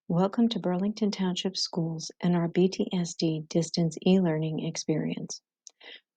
Welcome to Burlington Township Schools and our BTSD distance e-learning experience.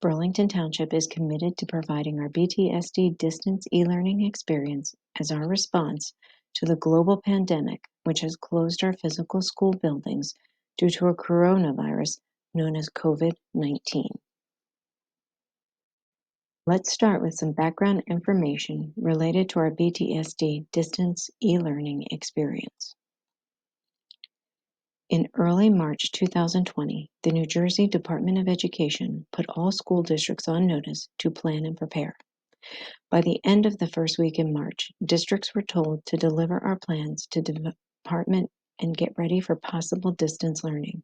Burlington Township is committed to providing our BTSD distance e-learning experience as our response to the global pandemic, which has closed our physical school buildings due to a coronavirus known as COVID-19. Let's start with some background information related to our BTSD distance e-learning experience. In early March 2020, the New Jersey Department of Education put all school districts on notice to plan and prepare. By the end of the first week in March, districts were told to deliver our plans to the department and get ready for possible distance learning.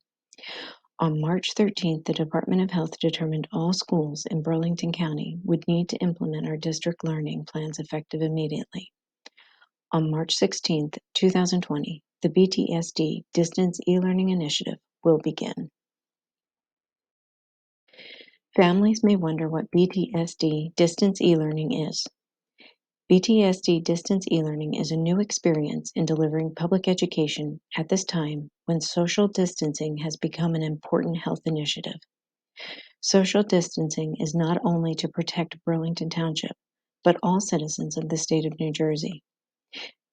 On March 13th, the Department of Health determined all schools in Burlington County would need to implement our district learning plans effective immediately. On March 16th, 2020, the BTSD Distance E-Learning Initiative will begin. Families may wonder what BTSD Distance E-Learning is. BTSD Distance E-Learning is a new experience in delivering public education at this time when social distancing has become an important health initiative. Social distancing is not only to protect Burlington Township, but all citizens of the state of New Jersey.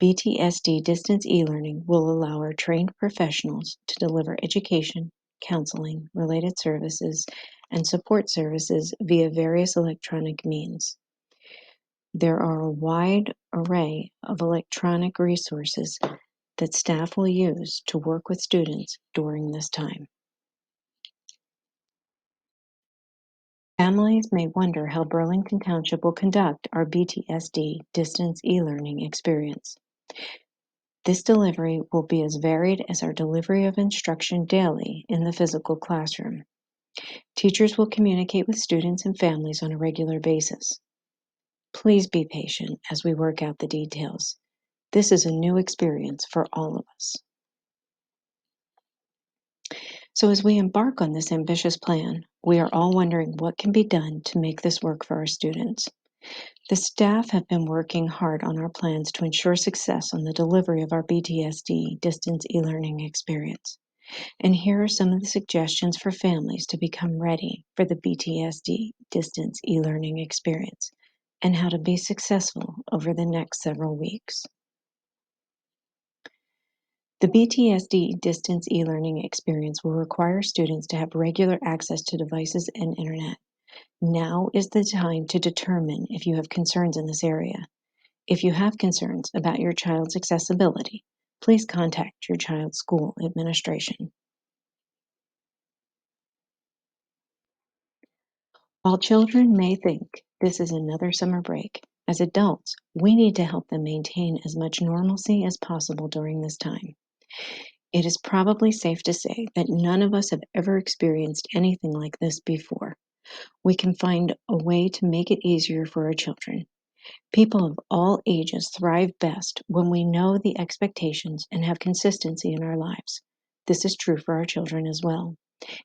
BTSD Distance e-learning will allow our trained professionals to deliver education, counseling, related services, and support services via various electronic means. There are a wide array of electronic resources that staff will use to work with students during this time. Families may wonder how Burlington Township will conduct our BTSD Distance e-learning experience. This delivery will be as varied as our delivery of instruction daily in the physical classroom. Teachers will communicate with students and families on a regular basis. Please be patient as we work out the details. This is a new experience for all of us. So as we embark on this ambitious plan, we are all wondering what can be done to make this work for our students. The staff have been working hard on our plans to ensure success on the delivery of our BTSD distance e-learning experience. And here are some of the suggestions for families to become ready for the BTSD distance e-learning experience and how to be successful over the next several weeks. The BTSD distance e-learning experience will require students to have regular access to devices and internet. Now is the time to determine if you have concerns in this area. If you have concerns about your child's accessibility, please contact your child's school administration. While children may think this is another summer break, as adults, we need to help them maintain as much normalcy as possible during this time. It is probably safe to say that none of us have ever experienced anything like this before. We can find a way to make it easier for our children. People of all ages thrive best when we know the expectations and have consistency in our lives. This is true for our children as well.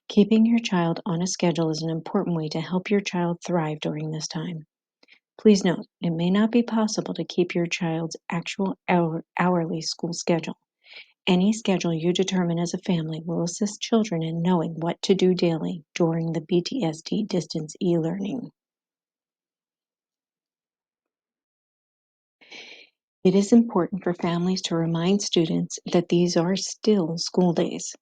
Keeping your child on a schedule is an important way to help your child thrive during this time. Please note, it may not be possible to keep your child's actual hourly school schedule. Any schedule you determine as a family will assist children in knowing what to do daily during the BTSD distance e-learning. It is important for families to remind students that these are still school days.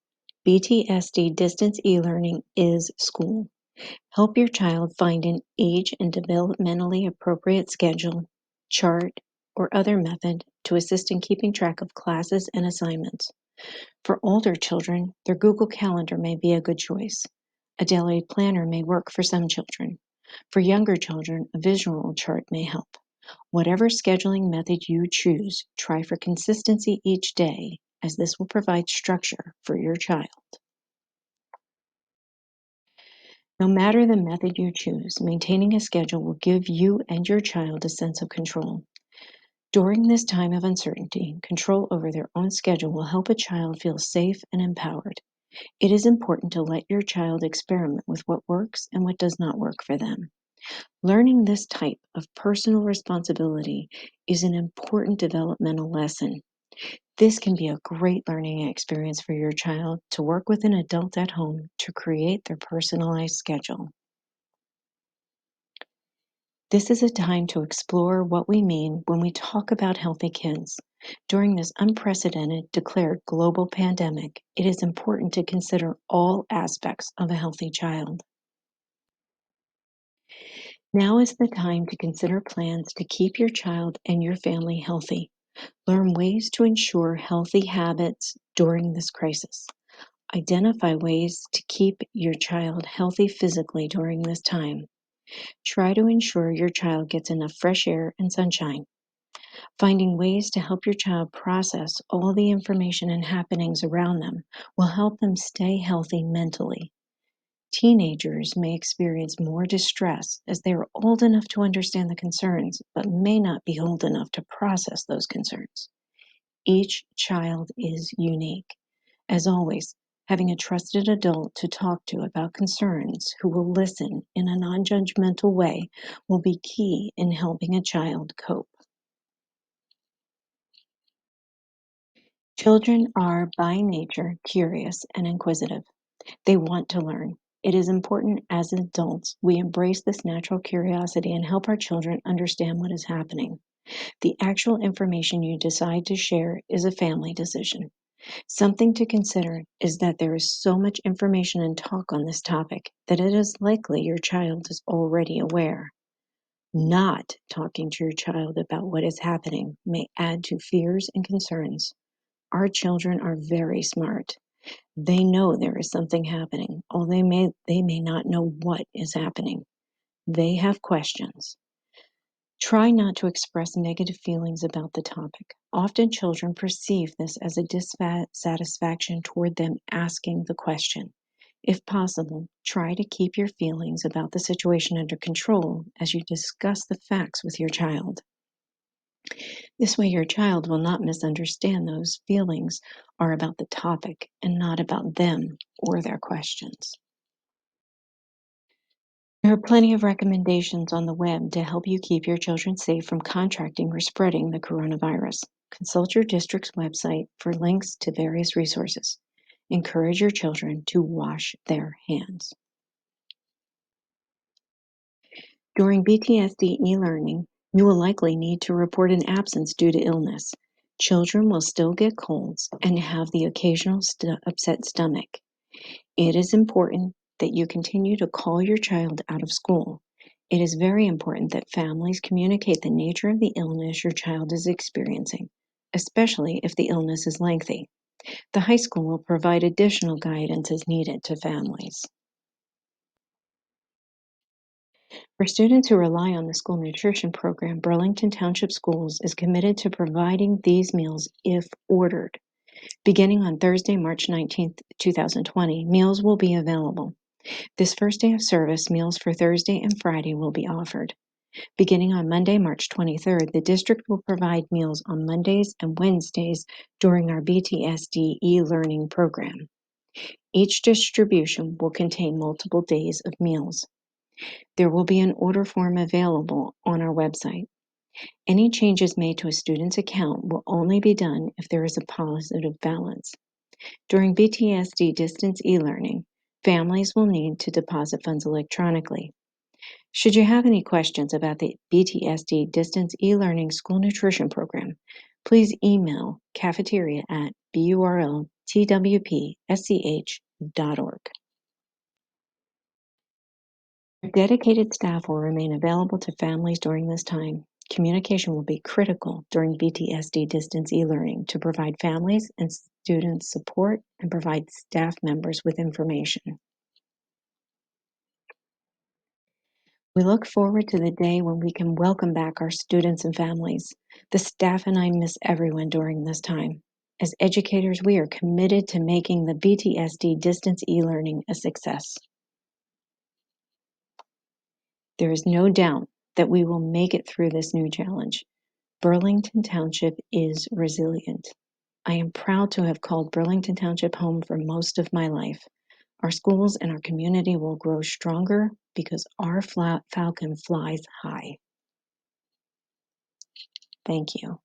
BTSD distance e-learning is school. Help your child find an age and developmentally appropriate schedule, chart, or other method to assist in keeping track of classes and assignments. For older children, their Google Calendar may be a good choice. A daily planner may work for some children. For younger children, a visual chart may help. Whatever scheduling method you choose, try for consistency each day, as this will provide structure for your child. No matter the method you choose, maintaining a schedule will give you and your child a sense of control. During this time of uncertainty, control over their own schedule will help a child feel safe and empowered. It is important to let your child experiment with what works and what does not work for them. Learning this type of personal responsibility is an important developmental lesson. This can be a great learning experience for your child to work with an adult at home to create their personalized schedule. This is a time to explore what we mean when we talk about healthy kids. During this unprecedented declared global pandemic, it is important to consider all aspects of a healthy child. Now is the time to consider plans to keep your child and your family healthy. Learn ways to ensure healthy habits during this crisis. Identify ways to keep your child healthy physically during this time. Try to ensure your child gets enough fresh air and sunshine. Finding ways to help your child process all the information and happenings around them will help them stay healthy mentally. Teenagers may experience more distress as they are old enough to understand the concerns, but may not be old enough to process those concerns. Each child is unique. As always, having a trusted adult to talk to about concerns who will listen in a non judgmental way will be key in helping a child cope. Children are by nature curious and inquisitive. They want to learn. It is important as adults we embrace this natural curiosity and help our children understand what is happening. The actual information you decide to share is a family decision. Something to consider is that there is so much information and talk on this topic that it is likely your child is already aware. Not talking to your child about what is happening may add to fears and concerns. Our children are very smart. They know there is something happening, although they may not know what is happening. They have questions. Try not to express negative feelings about the topic. Often children perceive this as a dissatisfaction toward them asking the question. If possible, try to keep your feelings about the situation under control as you discuss the facts with your child. This way, your child will not misunderstand those feelings are about the topic and not about them or their questions. There are plenty of recommendations on the web to help you keep your children safe from contracting or spreading the coronavirus. Consult your district's website for links to various resources. Encourage your children to wash their hands. During BTSD e-learning, you will likely need to report an absence due to illness. Children will still get colds and have the occasional upset stomach. It is important that you continue to call your child out of school. It is very important that families communicate the nature of the illness your child is experiencing, especially if the illness is lengthy. The high school will provide additional guidance as needed to families. For students who rely on the school nutrition program, Burlington Township Schools is committed to providing these meals if ordered. Beginning on Thursday, March 19th, 2020, meals will be available. This first day of service, meals for Thursday and Friday will be offered. Beginning on Monday, March 23rd, the district will provide meals on Mondays and Wednesdays during our BTSD e-learning program. Each distribution will contain multiple days of meals. There will be an order form available on our website. Any changes made to a student's account will only be done if there is a positive balance. During BTSD distance e-learning, families will need to deposit funds electronically. Should you have any questions about the BTSD distance e-learning school nutrition program, please email cafeteria@burltwpsch.org. Dedicated staff will remain available to families during this time. Communication will be critical during BTSD distance e-learning to provide families and students support and provide staff members with information. We look forward to the day when we can welcome back our students and families. The staff and I miss everyone during this time. As educators, we are committed to making the BTSD distance e-learning a success. There is no doubt that we will make it through this new challenge. Burlington Township is resilient. I am proud to have called Burlington Township home for most of my life. Our schools and our community will grow stronger because our falcon flies high. Thank you.